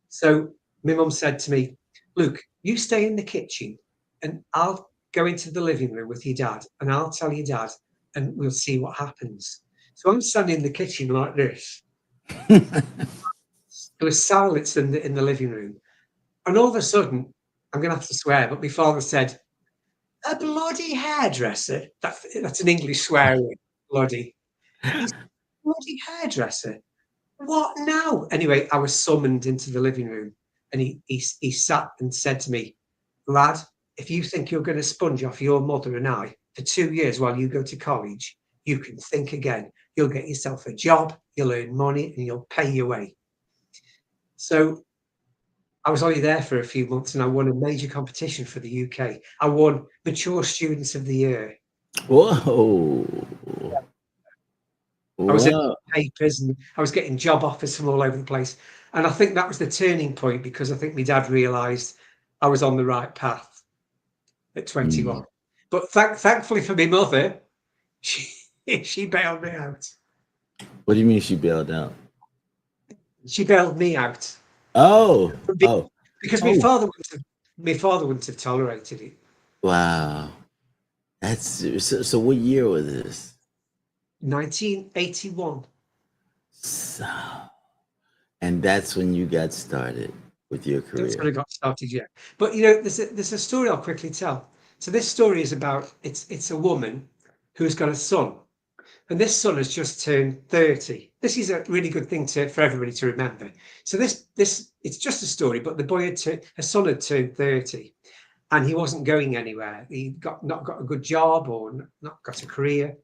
So my mum said to me, Luke, you stay in the kitchen and I'll go into the living room with your dad and I'll tell your dad and we'll see what happens. So I'm standing in the kitchen like this. There was silence in the living room. And all of a sudden, I'm going to have to swear, but my father said, a bloody hairdresser. That's an English swear word, bloody. He's a bloody hairdresser. What now? Anyway, I was summoned into the living room and he sat and said to me, lad, if you think you're going to sponge off your mother and I for 2 years while you go to college, you can think again. You'll get yourself a job, you'll earn money and you'll pay your way. So I was only there for a few months and I won a major competition for the UK. I won Mature Students of the Year. whoa. I was in Wow. papers and I was getting job offers from all over the place. And I think that was the turning point because I think my dad realised I was on the right path at 21. But thankfully for my mother, she bailed me out. What do you mean she bailed out? She bailed me out Oh, oh, because oh. my father wouldn't have tolerated it. Wow. That's so what year was this? 1981. So, and that's when you got started with your That's when career. I got started, yeah. But you know, there's a story I'll quickly tell. So this story is about it's a woman who's got a son, and this son has just turned 30. This is a really good thing for everybody to remember. So this it's just a story, but the boy her son had turned 30, and he wasn't going anywhere. He not got a good job or not got a career.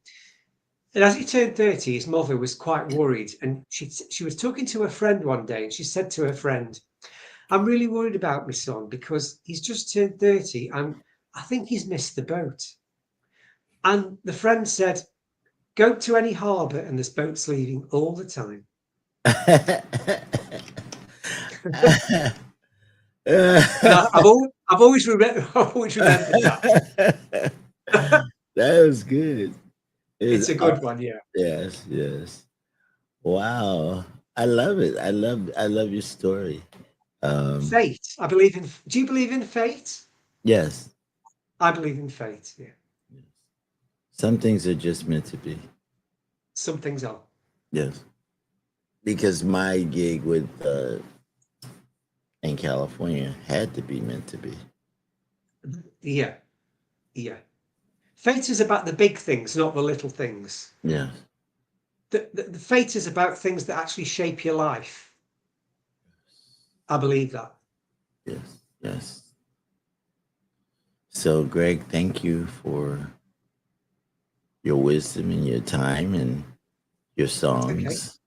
And as he turned 30, his mother was quite worried, and she was talking to a friend one day, and she said to her friend, I'm really worried about my son because he's just turned 30 and I think he's missed the boat. And the friend said, go to any harbour and there's boats leaving all the time. And I've always remembered that. That was good. It's a good one, yeah. Yes, yes. Wow. I love it. I love your story. Fate. I believe in. Do you believe in fate? Yes. I believe in fate, yeah. Some things are just meant to be. Some things are. Yes. Because my gig with in California had to be meant to be. Yeah. Yeah. Fate is about the big things, not the little things. Yeah. The fate is about things that actually shape your life. I believe that. Yes. Yes. So, Greg, thank you for your wisdom and your time and your songs.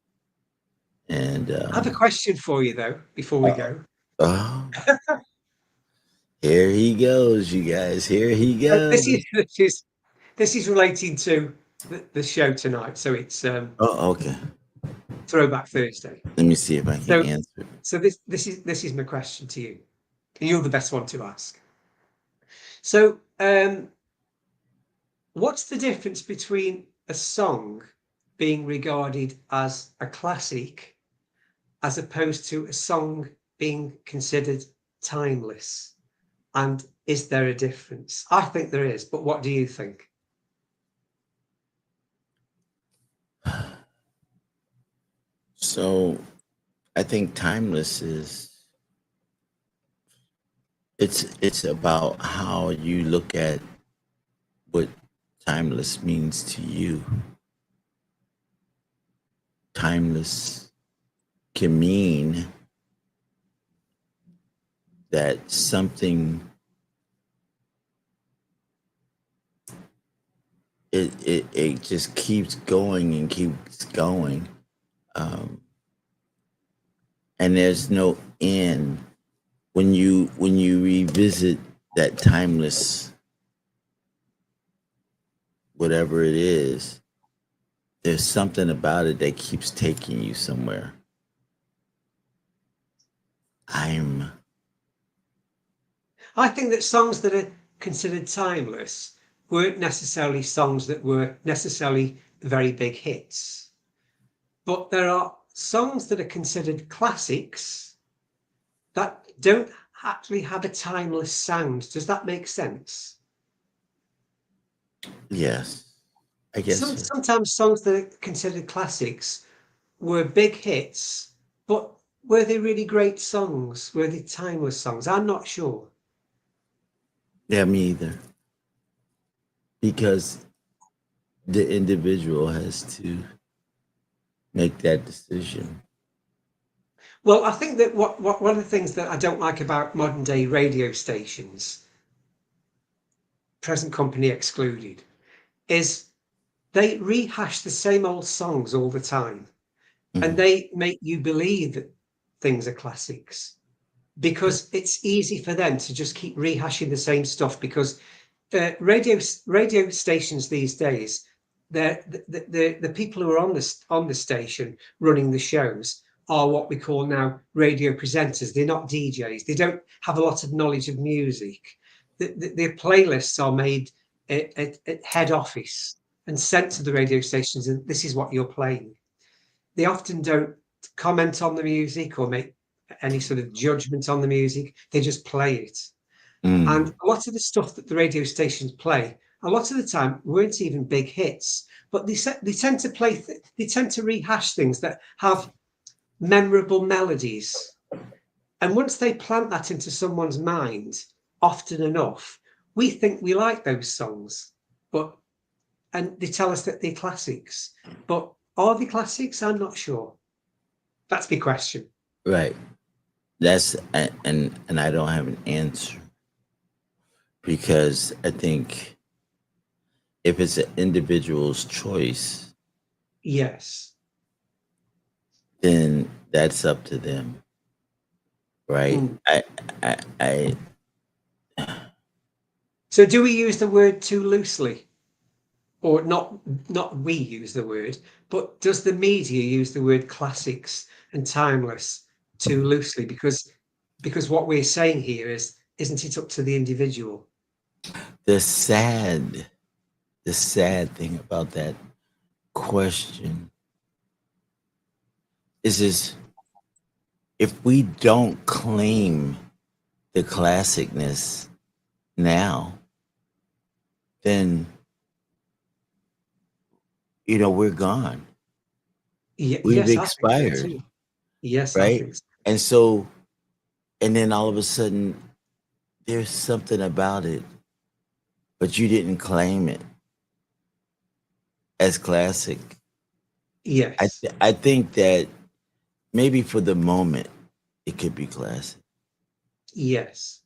Okay. And I have a question for you though, before we go. oh, here he goes, you guys. Here he goes. This is relating to the show tonight. So it's Oh, okay. Throwback Thursday. Let me see if I can answer. So this is my question to you, and you're the best one to ask. So what's the difference between a song being regarded as a classic as opposed to a song being considered timeless? And is there a difference? I think there is, but what do you think? So, I think timeless is it's about how you look at what timeless means to you. Timeless can mean that something it just keeps going and keeps going, and there's no end when you revisit that timeless whatever it is. There's something about it that keeps taking you somewhere. I'm I think that songs that are considered timeless weren't necessarily songs that were necessarily very big hits. But there are songs that are considered classics that don't actually have a timeless sound. Does that make sense? yes, I guess so. Sometimes songs that are considered classics were big hits, but were they really great songs? Were they timeless songs? I'm not sure. Yeah, me either. Because the individual has to make that decision. Well, I think that what one of the things that I don't like about modern day radio stations, present company excluded, is they rehash the same old songs all the time, and Mhm. they make you believe that things are classics because it's easy for them to just keep rehashing the same stuff. Because radio stations these days, the people who are on the station running the shows are what we call now radio presenters. They're not DJs. They don't have a lot of knowledge of music. Their playlists are made at head office and sent to the radio stations, and this is what you're playing. They often don't comment on the music or make any sort of judgment on the music. They just play it. And Mm. a lot of the stuff that the radio stations play, a lot of the time, weren't even big hits, but they tend to play, they tend to rehash things that have memorable melodies. And once they plant that into someone's mind, often enough, we think we like those songs, but and they tell us that they're classics. But are they classics? I'm not sure. That's my question. Right. That's and I don't have an answer because I think if it's an individual's choice, Yes. then that's up to them, right? Mm. I So do we use the word too loosely? Or not we use the word, but does the media use the word classics and timeless too loosely? Because what we're saying here is, isn't it up to the individual? the sad the sad thing about that question is if we don't claim the classicness now, then we're gone. We've Yes, I think so expired, too. Yes, I right? think so. And so, and then all of a sudden, there's something about it, but you didn't claim it as classic. Yes, I think that maybe for the moment, it could be classic. yes,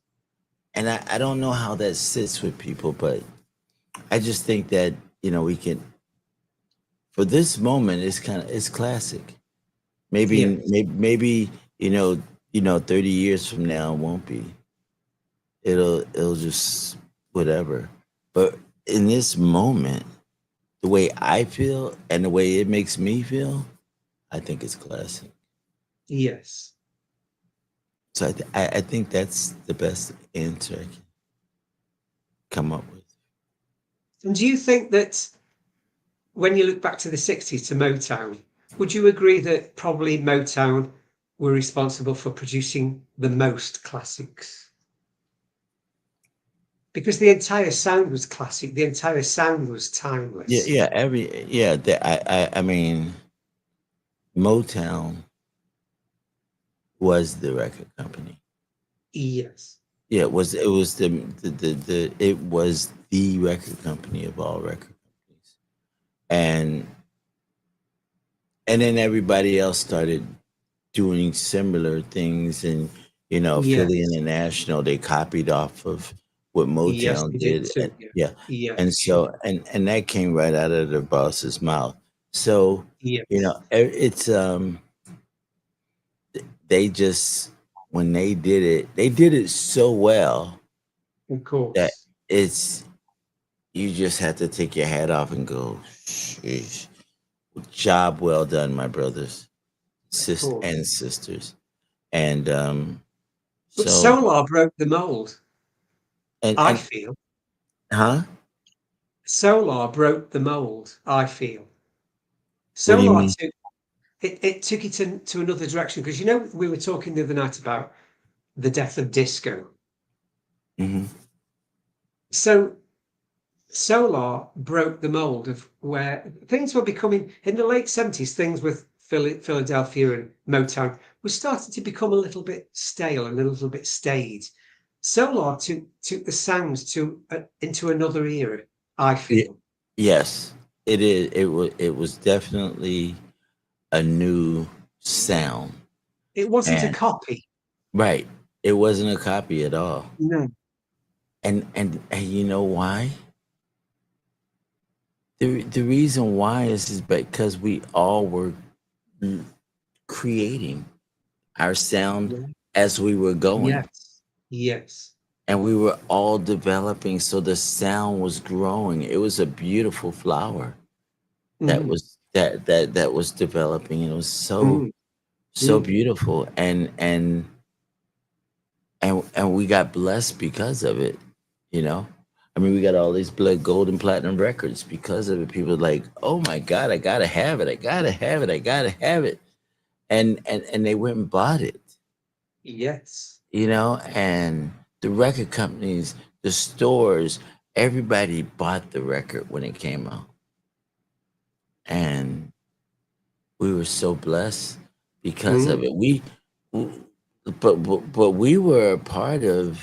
And I don't know how that sits with people, but I just think that, we can, for this moment, it's classic. Maybe, yes, maybe, 30 years from now, it won't be. It'll just whatever. But in this moment, the way I feel and the way it makes me feel, I think it's classic. yes. So I think that's the best answer I can come up with. And do you think that when you look back to the 60s to Motown, would you agree that probably Motown were responsible for producing the most classics? Because the entire sound was classic, the entire sound was Yeah, timeless. yeah, I mean, Motown was the record company. Yes. Yeah, it was the it was the record company of all record companies. And then everybody else started doing similar things, and Philly Yes, International, they copied off of what yes, Motown they did did. too. And Yeah, yeah. And yes, so and that came right out of the boss's mouth. So, yes, it's they just, when they did it so well of that course, it's you just have to take your hat off and go, sheesh, job well done, my brothers, of and course. sisters. And But so Solar broke the mold. I and feel huh? Solar broke the mold. I feel What do you Solar mean? took it took it to another direction because we were talking the other night about the death of disco. Hmm. So Solar broke the mold of where things were becoming in the late 70s. Things with Philadelphia and Motown were starting to become a little bit stale and a little bit staid. Solar took the sounds into another era. I feel Yes, it is. It was definitely a new sound. it wasn't a And copy. right, it wasn't a copy at all. No. And you know why? The reason why is because we all were creating our sound Yeah. as we were going, Yes. Yes. and we were all developing, so the sound was growing. It was a beautiful flower Mm, that was developing, and it was so mm, so mm. beautiful. And we got blessed because of it, you know. I mean, we got all these blood gold and platinum records because of it. People are like, oh my god, I gotta have it, I gotta have it, I gotta have it. And they went and bought it, Yes. and the record companies, the stores, everybody bought the record when it came out. And we were so blessed because of Mm, it. W- but we were a part of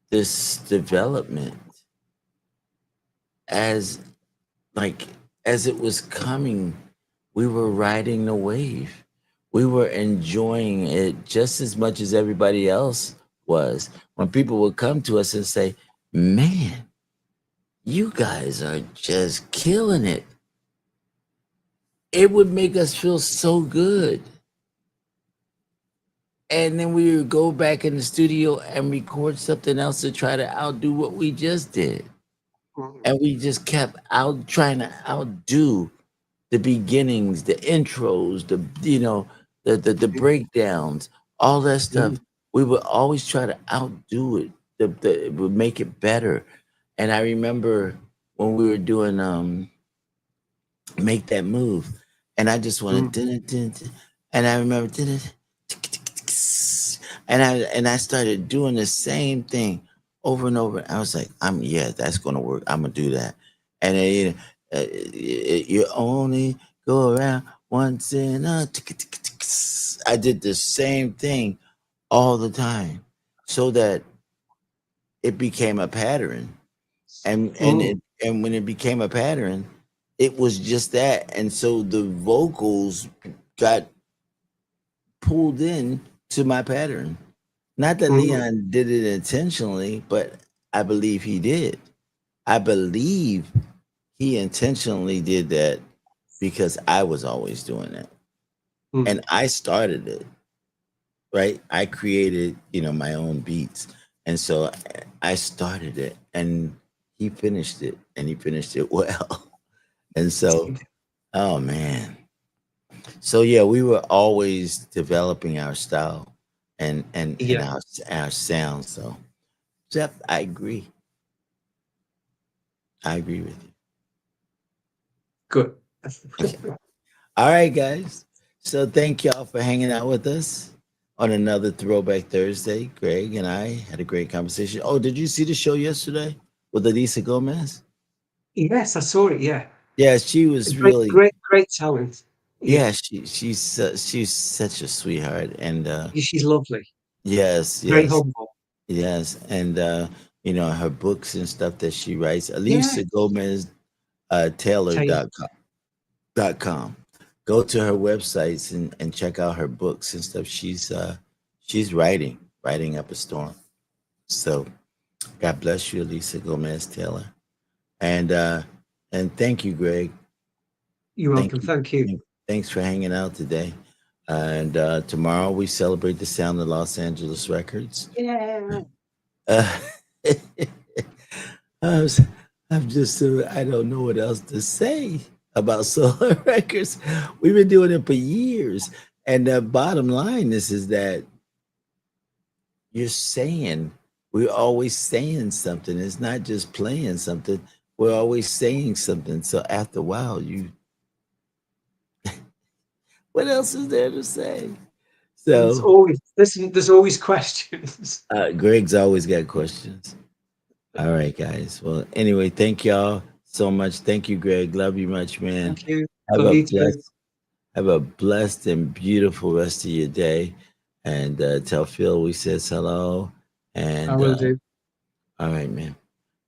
this development as, like, as it was coming. We were riding the wave. We were enjoying it just as much as everybody else was. When people would come to us and say, man, you guys are just killing it, it would make us feel so good. And then we would go back in the studio and record something else to try to outdo what we just did. mm, And we just kept out trying to outdo the beginnings, the intros, the breakdowns, all that stuff. mm, We would always try to outdo it. It would make it better. And I remember when we were doing Make That Move, and I just wanted, mm, and I remember, and I started doing the same thing over and over. I was like, yeah, that's gonna work. I'm gonna do that. And then, you only go around once in a. I did the same thing all the time, so that it became a pattern. mm, And when it became a pattern, it was just that. And so the vocals got pulled in to my pattern. Not that mm, Leon did it intentionally, but I believe he did. I believe he intentionally did that because I was always doing it. mm. And I started it, right? I created, my own beats. And so I started it, and he finished it, and he finished it well. And so, oh man. So yeah, we were always developing our style and Yeah. our sound. So, Jeff, I agree. I agree with you. Good. Okay. All right, guys. So thank y'all for hanging out with us on another Throwback Thursday. Greg and I had a great conversation. Oh, did you see the show yesterday with Elisa Gomez? Yes, I saw it. Yeah. Yeah, she A was great, really. great, great talent. Yeah. Yeah, she's such a sweetheart, and Yeah, she's lovely. yes, Very yes. humble. Yes, and her books and stuff that she writes. Yeah. Alicia Gomez Taylor. Taylor.com. Go to her websites and check out her books and stuff. She's writing up a storm. So God bless you, Alicia Gomez Taylor. And thank you, Greg. You're Thank welcome. you. Thank you. Thanks for hanging out today. And tomorrow we celebrate the sound of Los Angeles Records. Yeah. Uh, I'm, I'm just, I don't know what else to say about Solar Records. We've been doing it for years. And the bottom line is that you're saying, we're always saying something. It's not just playing something. We're always saying something. So after a while, what else is there to say? There's So always listen. There's always questions. Greg's always got questions. All right, guys. Well, anyway, thank y'all so much. Thank you, Greg. Love you much, man. Thank you. Have Love a you too. blessed, have a blessed and beautiful rest of your day. And tell Phil we says hello. I And will do. all right, man.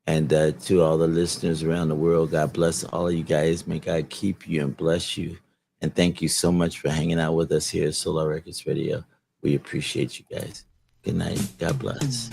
And to all the listeners around the world, God bless all of you guys. May God keep you and bless you. And thank you so much for hanging out with us here at Solar Records Radio. We appreciate you guys. Good night. God bless.